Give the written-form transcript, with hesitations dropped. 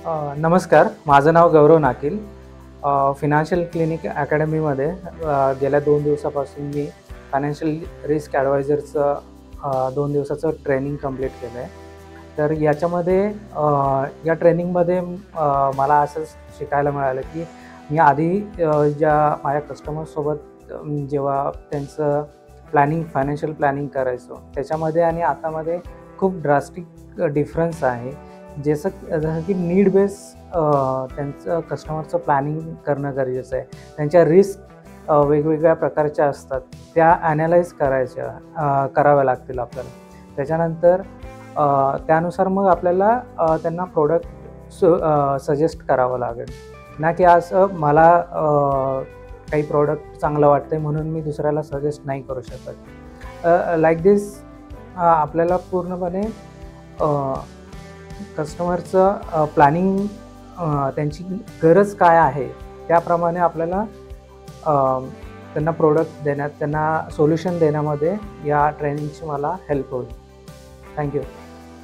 नमस्कार, माझं नाव गौरव नाकील. Financial clinic अकॅडमीमध्ये गेल्या 2 दिवसापासून मी फायनान्शियल रिस्क ॲडवायझरचं 2 दिवसाचं ट्रेनिंग कंप्लीट केलं आहे. तर याच्यामध्ये या ट्रेनिंगमध्ये मला असं शिकायला मिळालं की मी आधी ज्या माझ्या कस्टमर्ससोबत जेव्हा त्यांचं फायनान्शियल प्लॅनिंग करायचो त्याच्यामध्ये आणि आतामध्ये खूप ड्रास्टिक डिफरन्स आहे. जसं की नीड बेस त्यांचं कस्टमरचं प्लॅनिंग करणं गरजेचं आहे. त्यांच्या रिस्क वेगवेगळ्या प्रकारच्या असतात, त्या ॲनालाइज कराव्या लागतील आपल्याला. त्याच्यानंतर त्यानुसार मग आपल्याला त्यांना प्रोडक्ट सजेस्ट करावं लागेल, ना की असं मला काही प्रोडक्ट चांगलं वाटतं आहे म्हणून मी दुसऱ्याला सजेस्ट नाही करू शकत. लाईक दिस आपल्याला पूर्णपणे कस्टमरचं प्लॅनिंग त्यांची गरज काय आहे त्याप्रमाणे आपल्याला त्यांना प्रोडक्ट देण्यात, त्यांना सोल्युशन देण्यामध्ये या ट्रेनिंगची मला हेल्प होईल. थँक्यू.